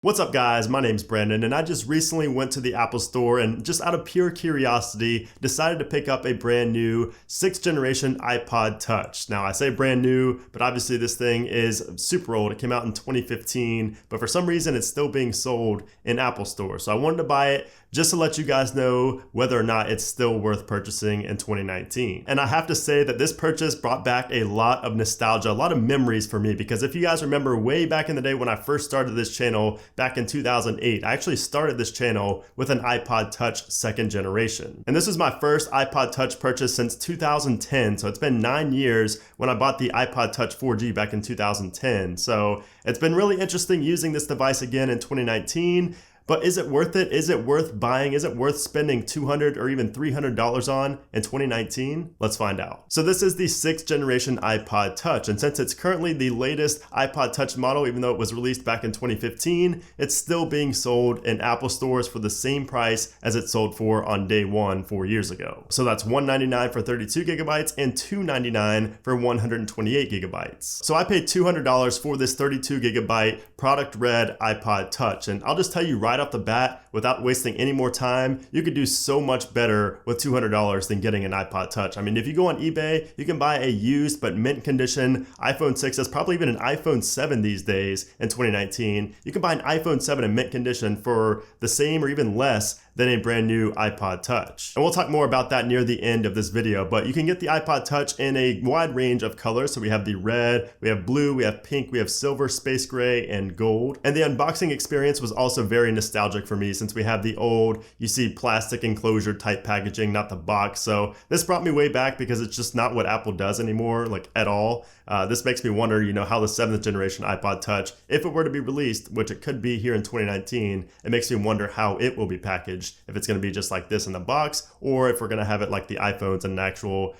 What's up guys, my name's Brandon and I just recently went to the Apple store and just out of pure curiosity decided to pick up a brand new 6th generation iPod Touch. Now I say brand new, but obviously this thing is super old. It came out in 2015, but for some reason it's still being sold in Apple stores. So I wanted to buy it just to let you guys know whether or not it's still worth purchasing in 2019. And I have to say that this purchase brought back a lot of nostalgia, a lot of memories for me, because if you guys remember way back in the day when I first started this channel back in 2008, I actually started this channel with an iPod Touch 2nd generation. And this was my first iPod Touch purchase since 2010, so it's been 9 years when I bought the iPod Touch 4G back in 2010. So it's been really interesting using this device again in 2019. But is it worth it? Is it worth buying? Is it worth spending $200 or even $300 on in 2019? Let's find out. So this is the 6th generation iPod Touch, and since it's currently the latest iPod Touch model, even though it was released back in 2015, it's still being sold in Apple stores for the same price as it sold for on day one 4 years ago. So that's $199 for 32 gigabytes and $299 for 128 gigabytes. So I paid $200 for this 32 gigabyte product red iPod Touch, and I'll just tell you right off the bat, without wasting any more time, you could do so much better with $200 than getting an iPod Touch. I mean, if you go on eBay, you can buy a used but mint condition iPhone 6, that's probably even an iPhone 7 these days in 2019. You can buy an iPhone 7 in mint condition for the same or even less than a brand new iPod Touch. And we'll talk more about that near the end of this video, but you can get the iPod Touch in a wide range of colors. So we have the red, we have blue, we have pink, we have silver, space gray, and gold. And the unboxing experience was also very nostalgic for me since we have the old, you see plastic enclosure type packaging, not the box. So this brought me way back because it's just not what Apple does anymore, like at all. This makes me wonder, how the 7th generation iPod Touch, if it were to be released, which it could be here in 2019, it makes me wonder how it will be packaged. If it's going to be just like this in the box, or if we're going to have it like the iPhones in an actual,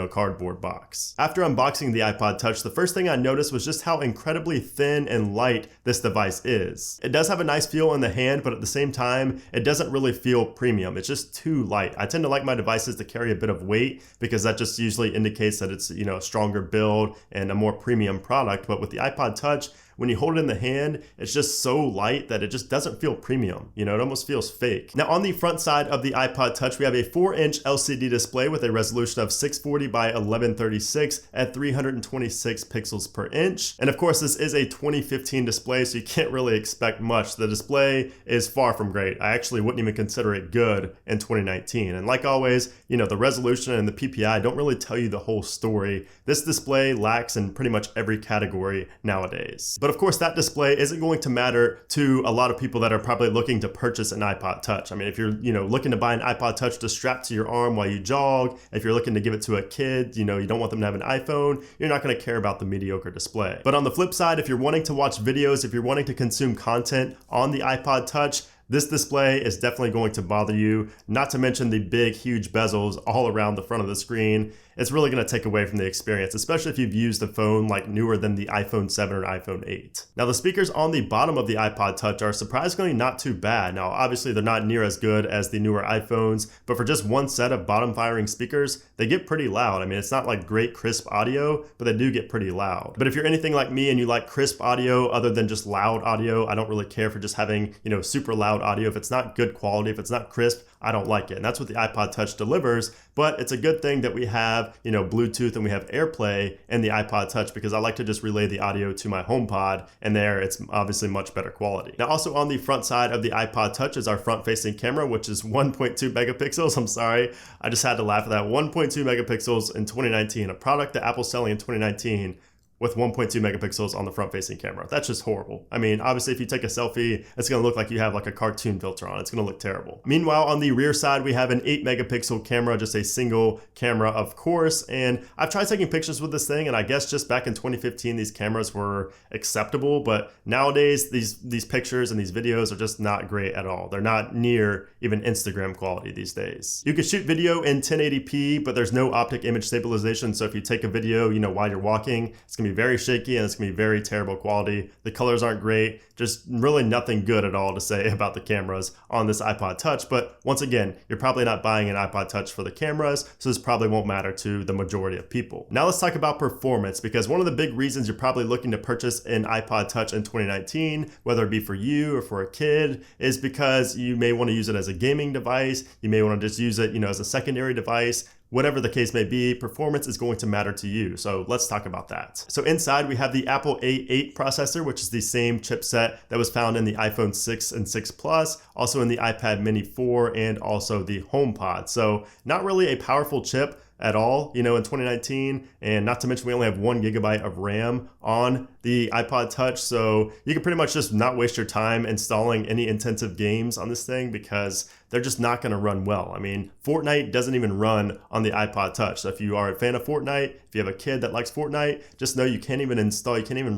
cardboard box. After unboxing the iPod Touch, the first thing I noticed was just how incredibly thin and light this device is. It does have a nice feel in the hand, but at the same time, it doesn't really feel premium. It's just too light. I tend to like my devices to carry a bit of weight because that just usually indicates that it's, a stronger build and a more premium product. But with the iPod Touch, when you hold it in the hand, it's just so light that it just doesn't feel premium. It almost feels fake. Now on the front side of the iPod Touch, we have a 4-inch LCD display with a resolution of 640 by 1136 at 326 pixels per inch. And of course, this is a 2015 display, so you can't really expect much. The display is far from great. I actually wouldn't even consider it good in 2019. And like always, the resolution and the PPI don't really tell you the whole story. This display lacks in pretty much every category nowadays. But of course, that display isn't going to matter to a lot of people that are probably looking to purchase an iPod Touch. I mean, if you're, looking to buy an iPod Touch to strap to your arm while you jog, if you're looking to give it to a kid, you don't want them to have an iPhone, you're not going to care about the mediocre display. But on the flip side, if you're wanting to watch videos, if you're wanting to consume content on the iPod Touch, this display is definitely going to bother you, not to mention the big, huge bezels all around the front of the screen. It's really going to take away from the experience, especially if you've used a phone like newer than the iPhone 7 or iPhone 8. Now the speakers on the bottom of the iPod Touch are surprisingly not too bad. Now obviously they're not near as good as the newer iPhones, but for just one set of bottom firing speakers, they get pretty loud. I mean, it's not like great crisp audio, but they do get pretty loud. But if you're anything like me and you like crisp audio other than just loud audio, I don't really care for just having, super loud audio. If it's not good quality, if it's not crisp, I don't like it. And that's what the iPod Touch delivers, but it's a good thing that we have, Bluetooth and we have AirPlay in the iPod Touch because I like to just relay the audio to my HomePod, and there it's obviously much better quality. Now also on the front side of the iPod Touch is our front-facing camera, which is 1.2 megapixels. I'm sorry, I just had to laugh at that. 1.2 megapixels in 2019, a product that Apple's selling in 2019 with 1.2 megapixels on the front-facing camera. That's just horrible. I mean, obviously if you take a selfie, it's gonna look like you have like a cartoon filter on. It's gonna look terrible. Meanwhile, on the rear side, we have an 8 megapixel camera, just a single camera, of course. And I've tried taking pictures with this thing, and I guess just back in 2015, these cameras were acceptable, but nowadays these pictures and these videos are just not great at all. They're not near even Instagram quality these days. You can shoot video in 1080p, but there's no optic image stabilization. So if you take a video, while you're walking, it's gonna gonna be very shaky and it's gonna be very terrible quality. The colors aren't great, just really nothing good at all to say about the cameras on this iPod Touch. But once again, you're probably not buying an iPod Touch for the cameras, so this probably won't matter to the majority of people. Now let's talk about performance, because one of the big reasons you're probably looking to purchase an iPod Touch in 2019, whether it be for you or for a kid, is because you may want to use it as a gaming device. You may want to just use it, as a secondary device. Whatever the case may be, performance is going to matter to you. So let's talk about that. So inside we have the Apple A8 processor, which is the same chipset that was found in the iPhone 6 and 6 Plus, also in the iPad Mini 4, and also the HomePod. So not really a powerful chip at all, in 2019, and not to mention we only have 1 GB of RAM on the iPod Touch, so you can pretty much just not waste your time installing any intensive games on this thing because they're just not going to run well. I mean, Fortnite doesn't even run on the iPod Touch. So if you are a fan of Fortnite, if you have a kid that likes Fortnite, just know you can't even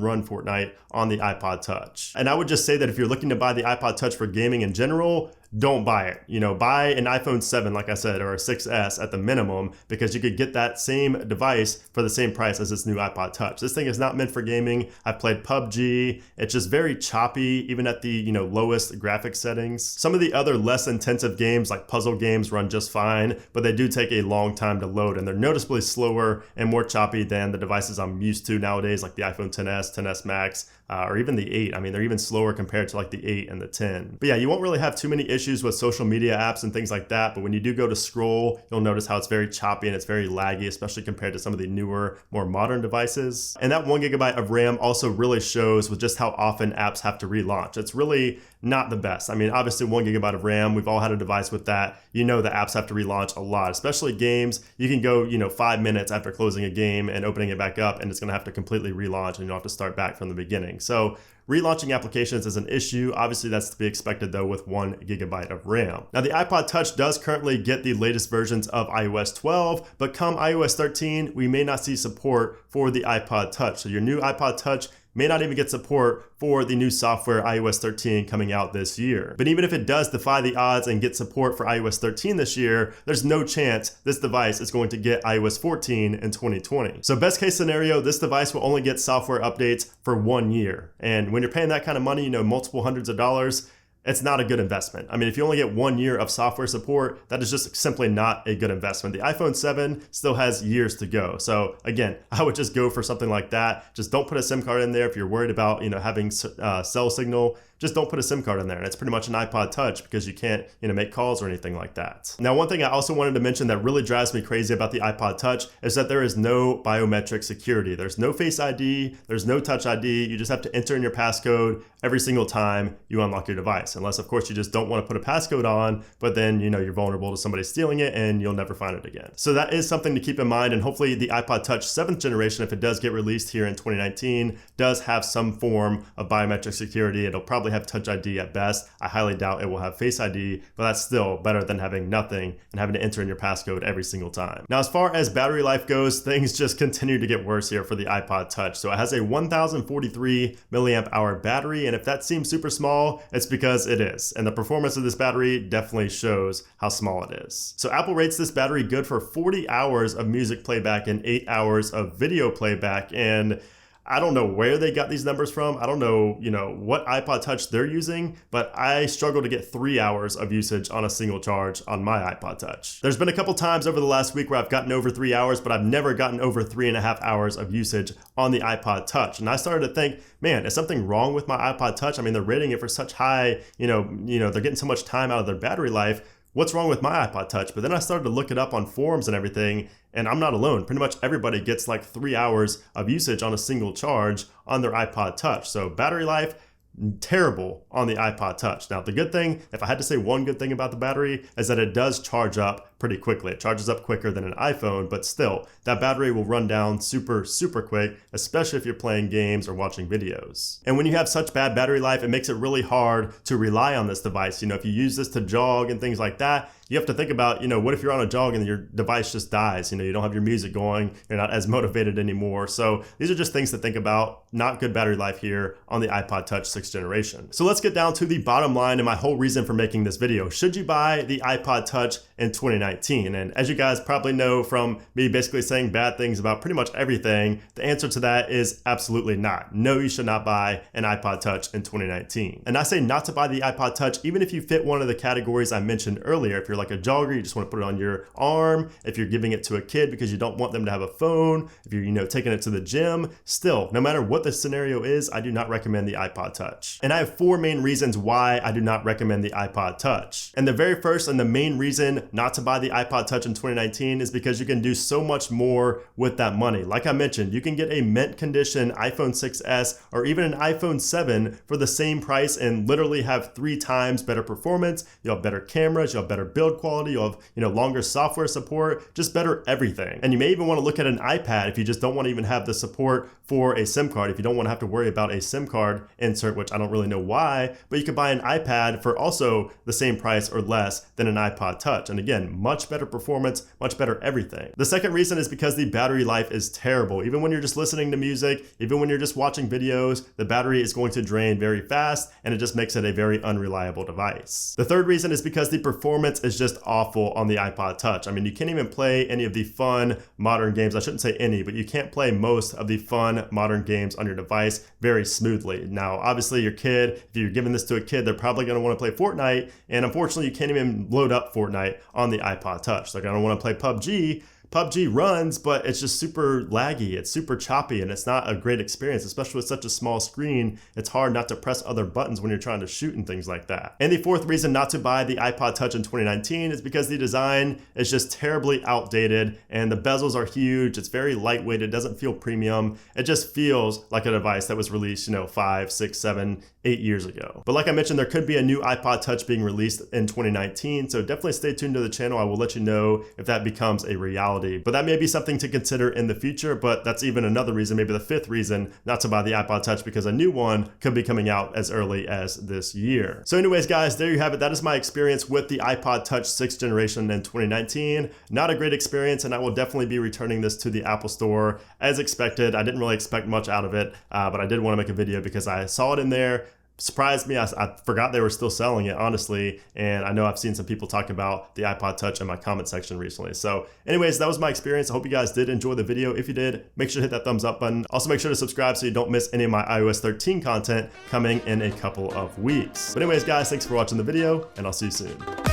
run Fortnite on the iPod Touch. And I would just say that if you're looking to buy the iPod Touch for gaming in general, don't buy it. Buy an iPhone 7, like I said, or a 6S at the minimum, because you could get that same device for the same price as this new iPod Touch. This thing is not meant for gaming. I've played PUBG. It's just very choppy, even at the lowest graphics settings. Some of the other less intensive games, like puzzle games, run just fine, but they do take a long time to load, and they're noticeably slower and more choppy than the devices I'm used to nowadays, like the iPhone XS, XS Max, or even the 8. I mean, they're even slower compared to like the 8 and the 10. But yeah, you won't really have too many issues with social media apps and things like that, but when you do go to scroll, you'll notice how it's very choppy and it's very laggy, especially compared to some of the newer, more modern devices. And that 1 GB of RAM also really shows with just how often apps have to relaunch. It's really not the best. I mean, obviously 1 GB of RAM, we've all had a device with that. The apps have to relaunch a lot, especially games. You can go, 5 minutes after closing a game and opening it back up, and it's gonna have to completely relaunch and you'll have to start back from the beginning. So relaunching applications is an issue. Obviously, that's to be expected though with 1 GB of RAM. Now, the iPod Touch does currently get the latest versions of iOS 12, but come iOS 13, we may not see support for the iPod Touch. So your new iPod Touch may not even get support for the new software iOS 13 coming out this year. But even if it does defy the odds and get support for iOS 13 this year, there's no chance this device is going to get iOS 14 in 2020. So best case scenario, this device will only get software updates for 1 year. And when you're paying that kind of money, multiple hundreds of dollars, it's not a good investment. I mean, if you only get 1 year of software support, that is just simply not a good investment. The iPhone 7 still has years to go. So again, I would just go for something like that. Just don't put a SIM card in there if you're worried about, having cell signal. Just don't put a SIM card in there. And it's pretty much an iPod Touch because you can't, make calls or anything like that. Now, one thing I also wanted to mention that really drives me crazy about the iPod Touch is that there is no biometric security. There's no Face ID, there's no Touch ID. You just have to enter in your passcode every single time you unlock your device. Unless, of course, you just don't want to put a passcode on, but then, you're vulnerable to somebody stealing it and you'll never find it again. So that is something to keep in mind. And hopefully the iPod Touch 7th generation, if it does get released here in 2019, does have some form of biometric security. It'll probably have Touch ID at best. I highly doubt it will have Face ID, but that's still better than having nothing and having to enter in your passcode every single time. Now, as far as battery life goes, things just continue to get worse here for the iPod Touch. So it has a 1043 milliamp hour battery, and if that seems super small, it's because it is. And the performance of this battery definitely shows how small it is. So Apple rates this battery good for 40 hours of music playback and 8 hours of video playback, and I don't know where they got these numbers from. I don't know, what iPod Touch they're using, but I struggle to get 3 hours of usage on a single charge on my iPod Touch. There's been a couple times over the last week where I've gotten over 3 hours, but I've never gotten over 3.5 hours of usage on the iPod Touch. And I started to think, man, is something wrong with my iPod Touch? I mean, they're rating it for such high, they're getting so much time out of their battery life. What's wrong with my iPod Touch? But then I started to look it up on forums and everything, and I'm not alone. Pretty much everybody gets like 3 hours of usage on a single charge on their iPod Touch. So battery life, terrible on the iPod Touch. Now, the good thing, if I had to say one good thing about the battery, is that it does charge up pretty quickly. It charges up quicker than an iPhone, but still, that battery will run down super, super quick, especially if you're playing games or watching videos. And when you have such bad battery life, it makes it really hard to rely on this device. If you use this to jog and things like that, you have to think about, what if you're on a jog and your device just dies? You don't have your music going, you're not as motivated anymore. So these are just things to think about not good battery life here on the iPod Touch 6th generation. So let's get down to the bottom line and my whole reason for making this video. Should you buy the iPod Touch in 2019? And as you guys probably know from me basically saying bad things about pretty much everything, the answer to that is absolutely not. No, you should not buy an iPod Touch in 2019. And I say not to buy the iPod Touch even if you fit one of the categories I mentioned earlier. If you're like a jogger, you just want to put it on your arm, if you're giving it to a kid because you don't want them to have a phone, if you're taking it to the gym, still, no matter what the scenario is, I do not recommend the iPod Touch. And I have 4 main reasons why I do not recommend the iPod Touch. And the very first and the main reason not to buy the iPod Touch in 2019 is because you can do so much more with that money. Like I mentioned, you can get a mint condition iPhone 6s or even an iPhone 7 for the same price and literally have 3 times better performance. You'll have better cameras, you'll have better build quality, you'll have longer software support, just better everything. And you may even want to look at an iPad if you just don't want to even have the support for a SIM card, if you don't want to have to worry about a SIM card insert, which I don't really know why, but you could buy an iPad for also the same price or less than an iPod Touch. And again, much better performance, much better everything. The second reason is because the battery life is terrible. Even when you're just listening to music, even when you're just watching videos, the battery is going to drain very fast and it just makes it a very unreliable device. The third reason is because the performance is just awful on the iPod Touch. I mean, you can't even play any of the fun modern games. I shouldn't say any, but you can't play most of the fun modern games on your device very smoothly. Now, obviously your kid, if you're giving this to a kid, they're probably going to want to play Fortnite. And unfortunately, you can't even load up Fortnite on the iPod Touch. They're going to want to play PUBG. PUBG runs, but it's just super laggy, it's super choppy, and it's not a great experience, especially with such a small screen. It's hard not to press other buttons when you're trying to shoot and things like that. And the fourth reason not to buy the iPod Touch in 2019 is because the design is just terribly outdated and the bezels are huge, it's very lightweight, it doesn't feel premium, it just feels like a device that was released, 5, 6, 7, 8 years ago. But like I mentioned, there could be a new iPod Touch being released in 2019, so definitely stay tuned to the channel. I will let you know if that becomes a reality. But that may be something to consider in the future, but that's even another reason, maybe the 5th reason not to buy the iPod Touch, because a new one could be coming out as early as this year. So anyways, guys, there you have it. That is my experience with the iPod Touch 6th generation in 2019. Not a great experience, and I will definitely be returning this to the Apple Store as expected. I didn't really expect much out of it, but I did want to make a video because I saw it in there. Surprised me. I forgot they were still selling it, honestly, and I know I've seen some people talk about the iPod Touch in my comment section recently. So anyways, that was my experience. I hope you guys did enjoy the video. If you did, make sure to hit that thumbs up button. Also make sure to subscribe so you don't miss any of my iOS 13 content coming in a couple of weeks. But anyways, guys, thanks for watching the video, and I'll see you soon.